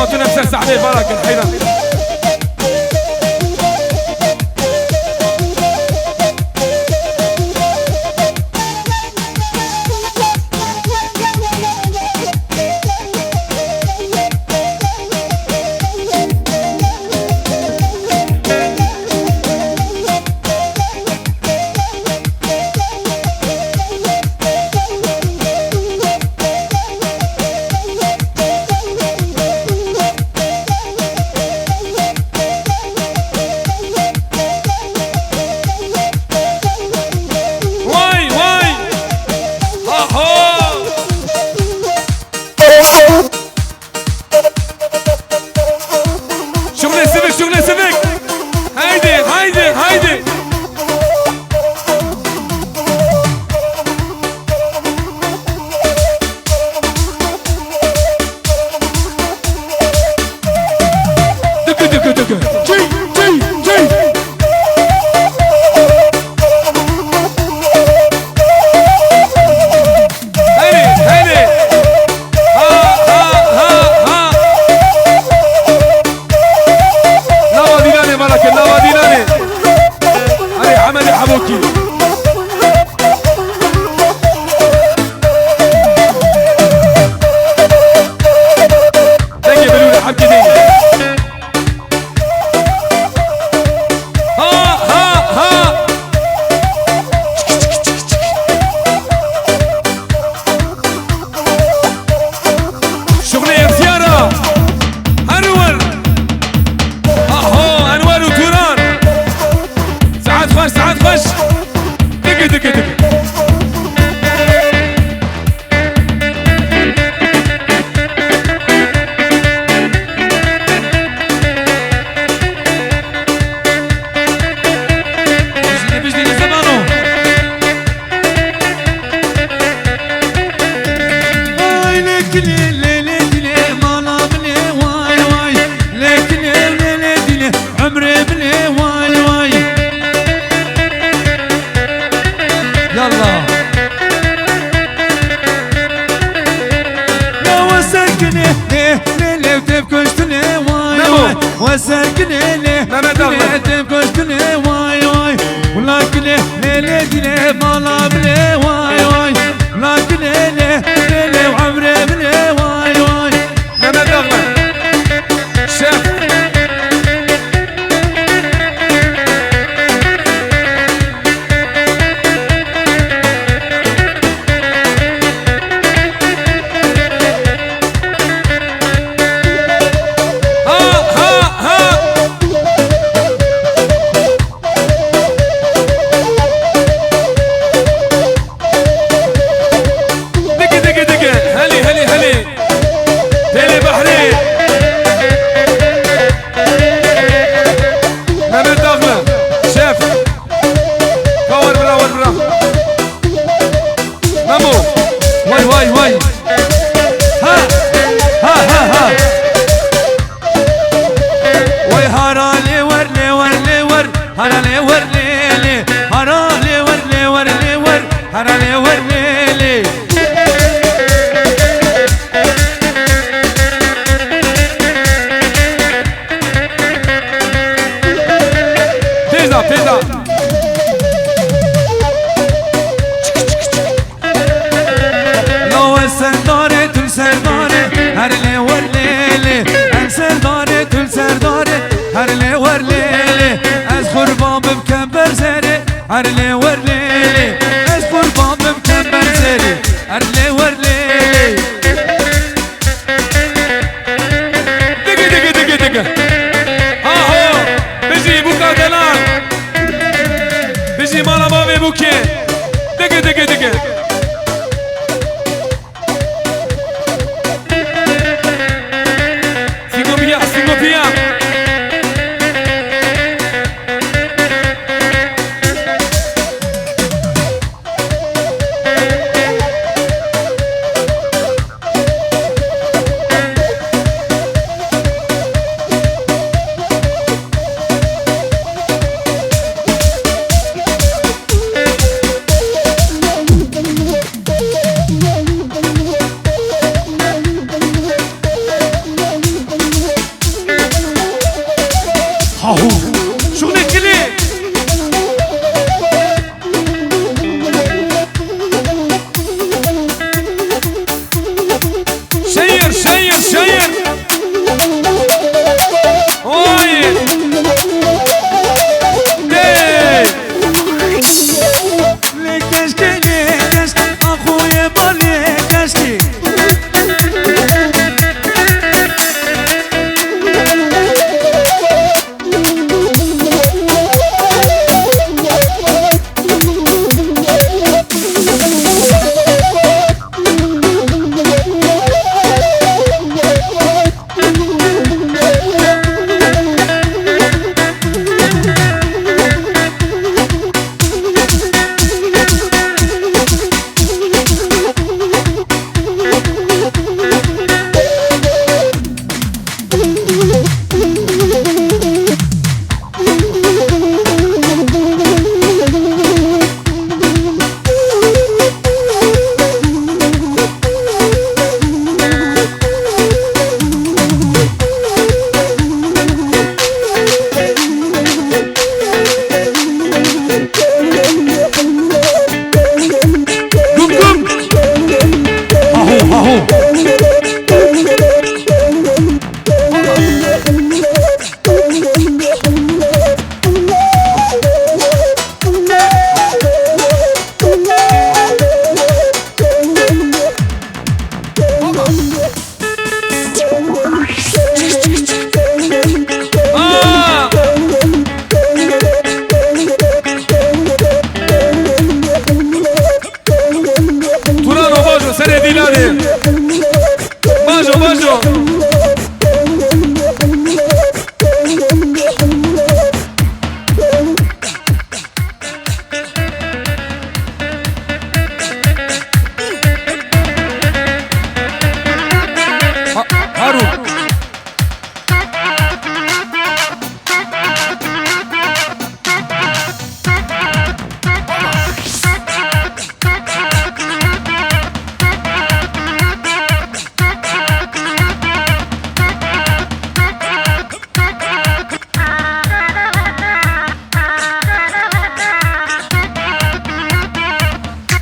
صوتنا مسرسع عليه برك الحين. هاهو شغلي كلي شير شير شير اوي ليك كشكي ليك كشكي اخويا بالي كشكي باجو باجو هارون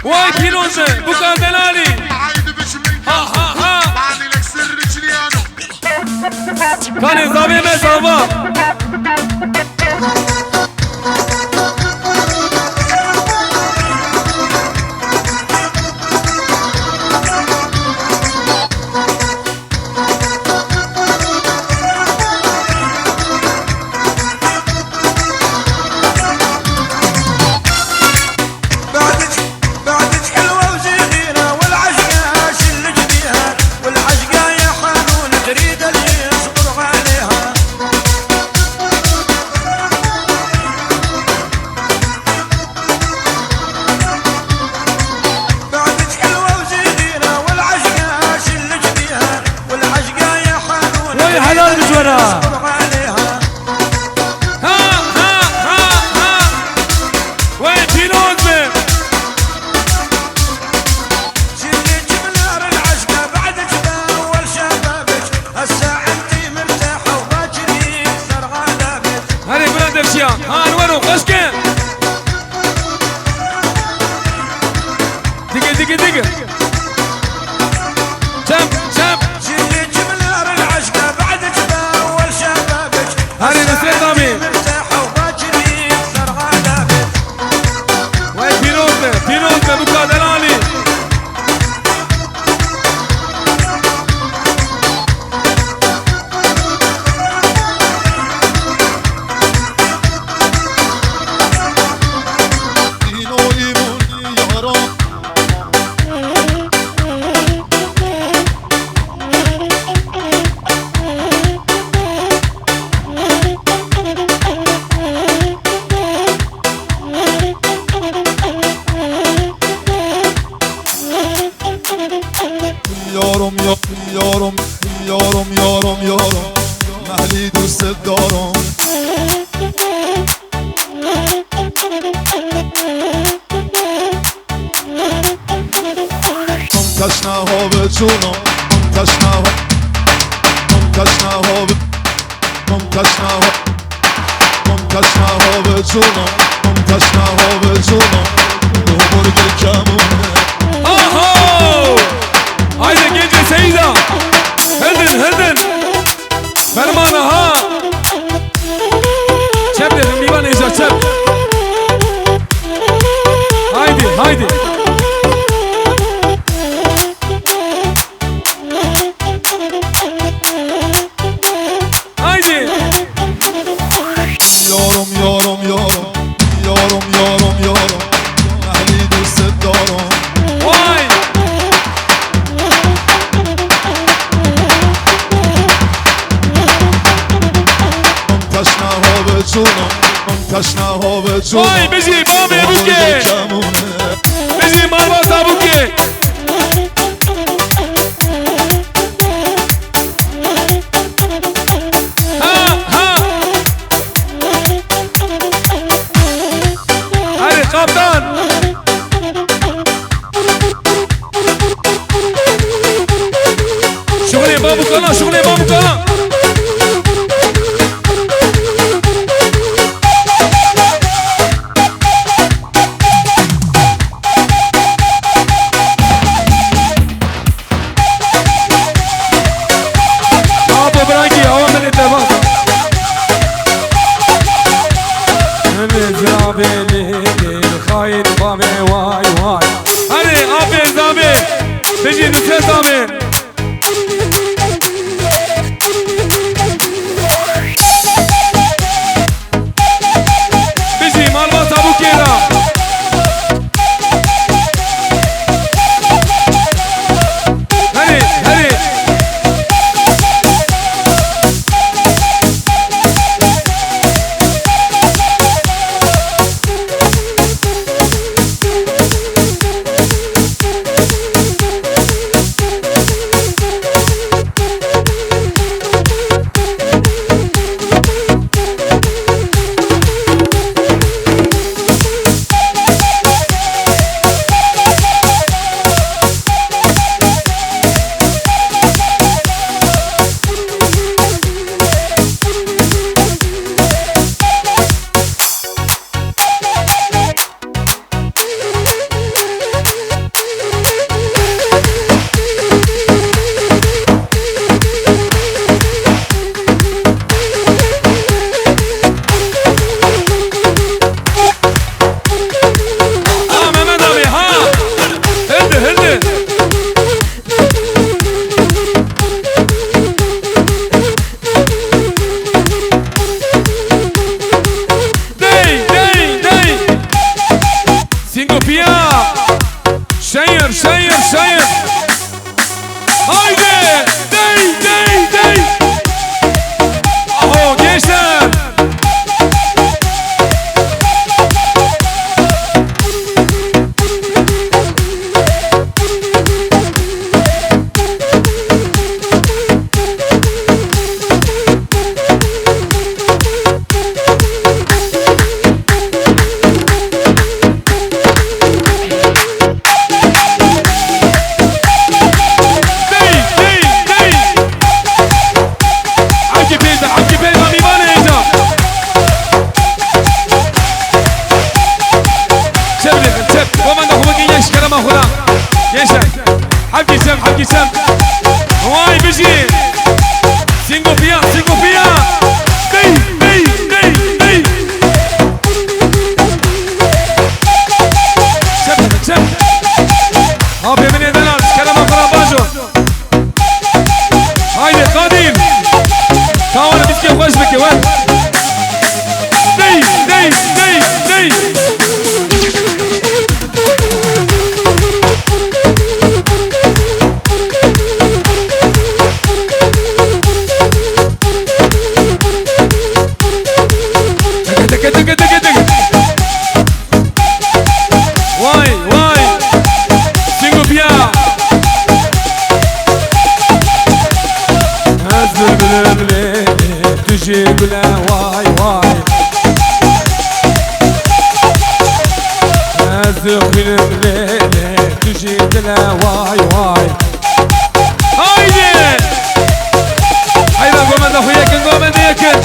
واي كيلوزة بكا دلالي ها ها ها كان يصابي مسافة هان ورو خشكين دقي دقي دقي شاب شاب شلي جملار العشقة بعد تباول شبابك هاني نسرين ضامي مرتاحة وباجري صار غلابك وين بينوزة بكا دلالي يارم محلی دوست دارم تشنه ها به جونم تشنه ها منتشناها بجونم منتشناها بجونم دو برگ کمونه آهو haydi gece Seyda Hıldın Fermanı ha Çep dedim Livan Eza çep haydi haydi yorum Ahli دوست دارم vay منتشناها بجونم منتشناها بجونم vay bizi bami buke bizi marmasa buke hadi kaptan şughuli babu kana الخاين بابي واي هذي ابي زامي بيجي نسيت زامي بيجي مالباس ابو كيرا هذي Şayır haydi dey aho gençler حبكي سم واي بيجي سينجو فيا دي شب هابي من يدلال كلام اقرا باجو هايدي قادم تعال بيسكي خوش بكي وين دي تجيب له واي الزغل بليلة تجيب له واي هايدي هيدا قومن اخويا كن قومن ديكن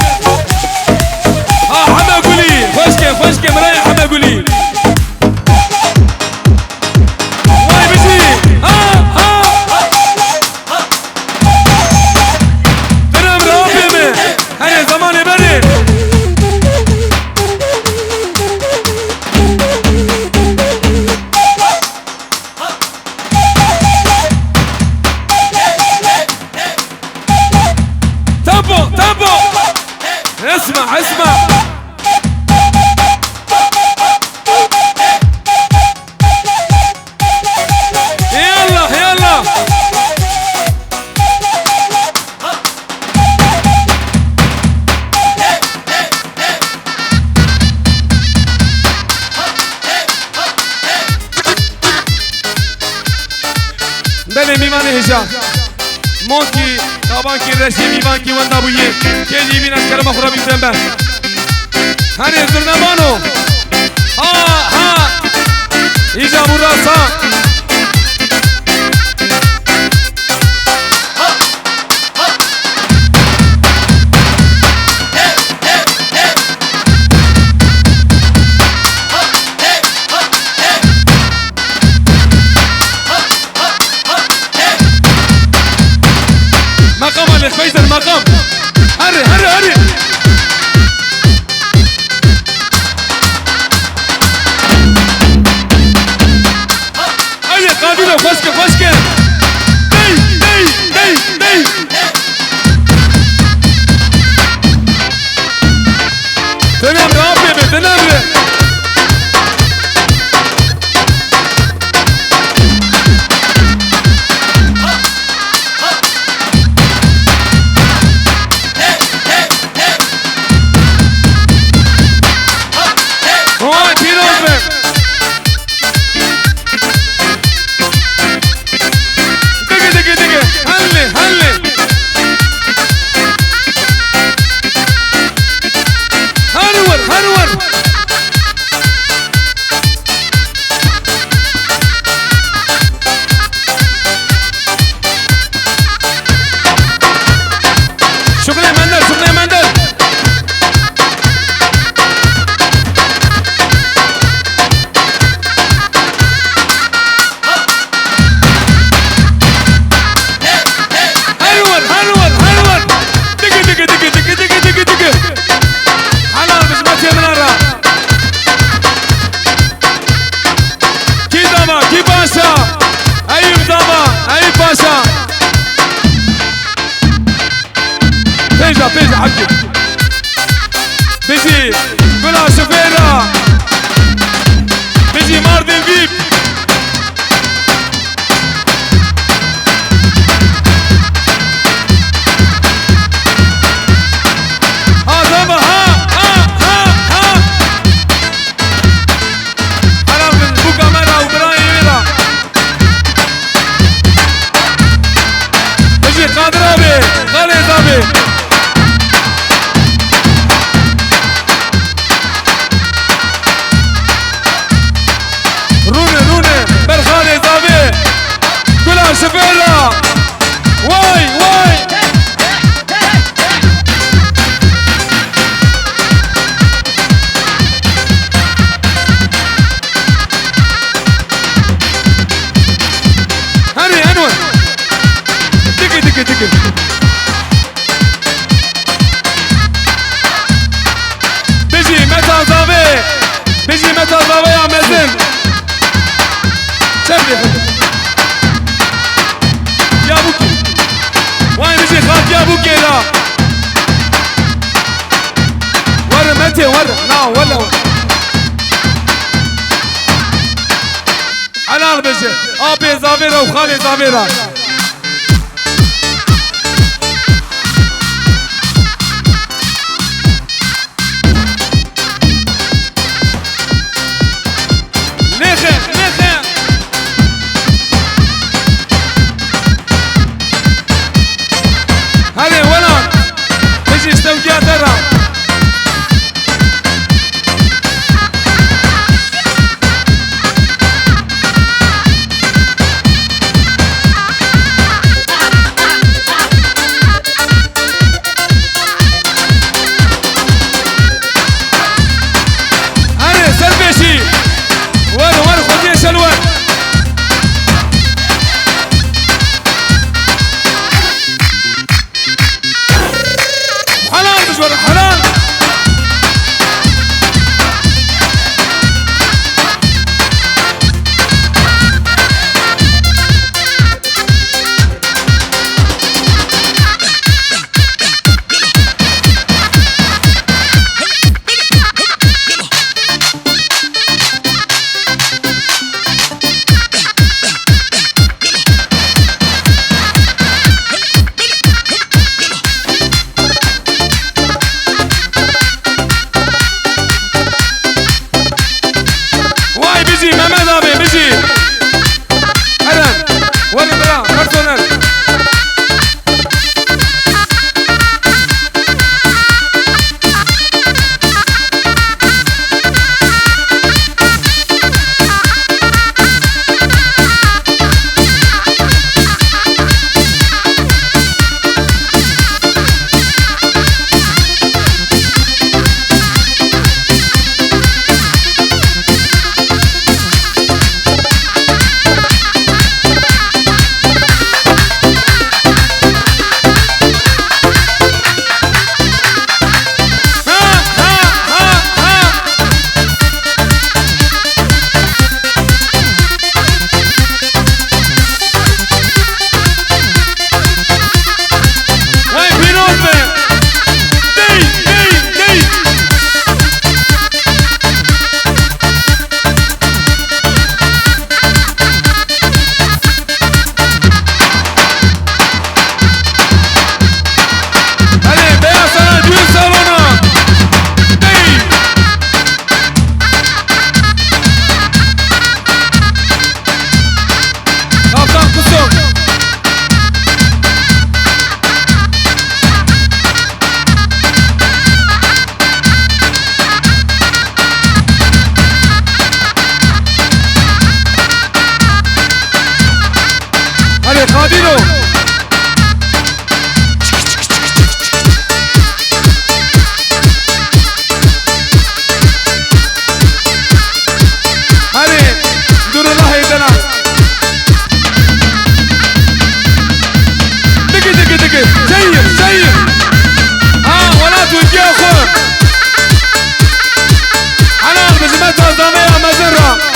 اسمع اسمع يلا يلا بله میوان هجا مونکی تابانکی رشی میوان کی وندا بویه کلی بین از کرم خورا بیتن به هنی زرنمانو ها ها ایجا مراسا مقام الفيزر مقام هري هري هري هري قابلة فشكة فشكة دي دي دي دي تنام رابي تنام بيجي حقي بيجي كلها شوفيرة بيجي ماردن فيب ها زما ها أنا من بوكا مرة وبراي مرة بيجي قادر أبي خالد أبي شفيرة واي واي هني انور دقي دقي دقي بيجي متى زافي بيجي متى زافي يا مازن شبلي يا بوكي وين بيجي خاف يا بوكي لا ورا متى ورا لا ولا انا بيجي ابي زافيرا وخالي زافيرا هذه ولا تجي استوديا ترى بيجي اهلا وين برا بيرسونال قادينو هاني دور الله يدنا دقي دقي دقي سير ولا توجيه اخوك انا بزمتها ضمية مزرة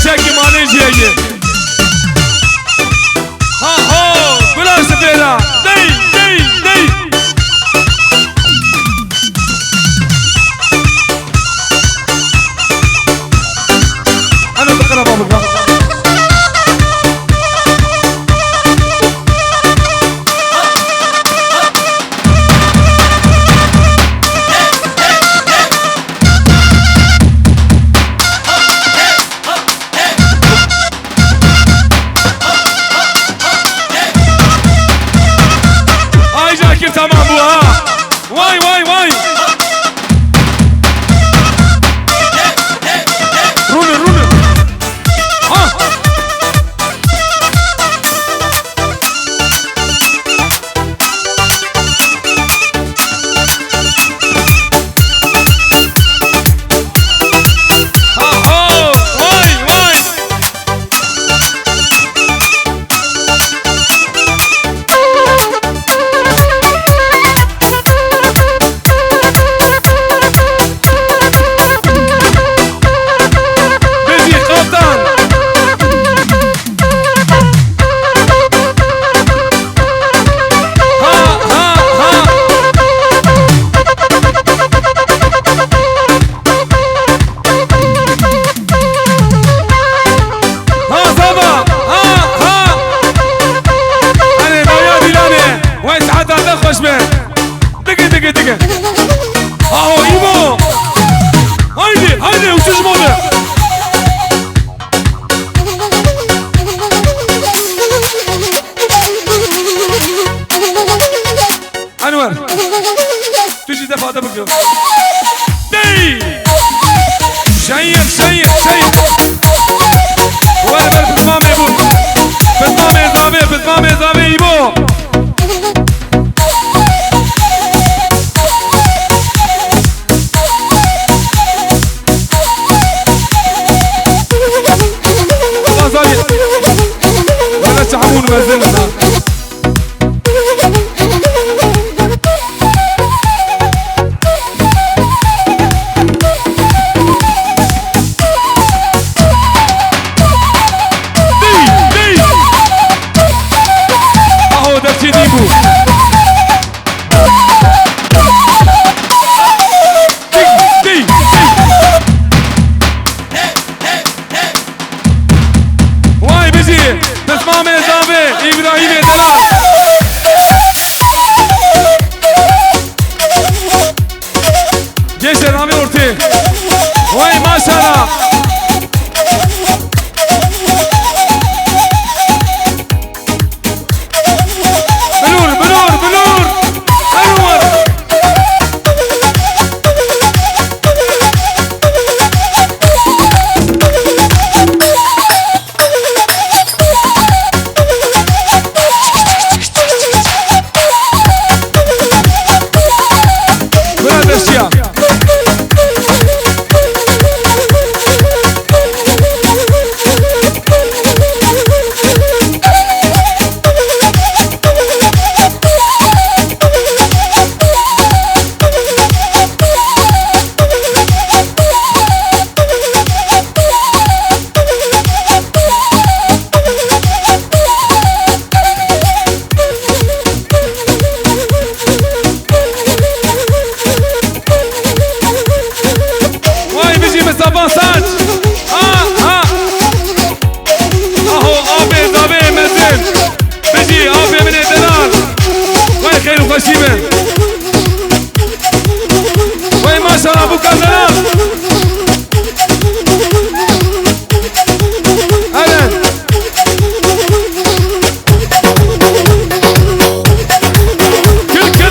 شاكي ماليزيا ها كلها سفيرة دي انا بقرا بابا تمام واي روني دقيقة اهو ايمو هيدي وشوش موضع انور تجي دفع دبك دي شير شير شير وين بتمامي بو بتمامي زابي يبو الله زابي ولا شحمون مازلنا وای ماشاءالله بلور انور بلاد اشياء avançante اهو ابي مازال بيجي ابي من الدلال وين خير وخشيمه وين ما شاء الله ابو كازال اهلا كل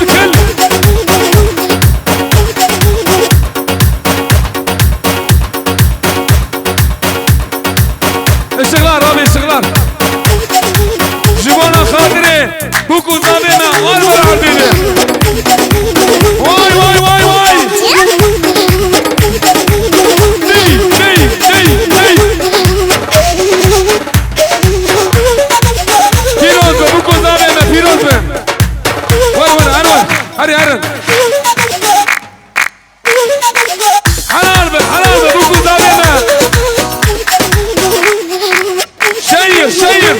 الشغلار رامي الشغلار جيبونا خاطري بوكو زابينا واربع عربيني واي دي فيروز بوكو زابينا فيروز وين انور هري حلال بوكو زابينا شير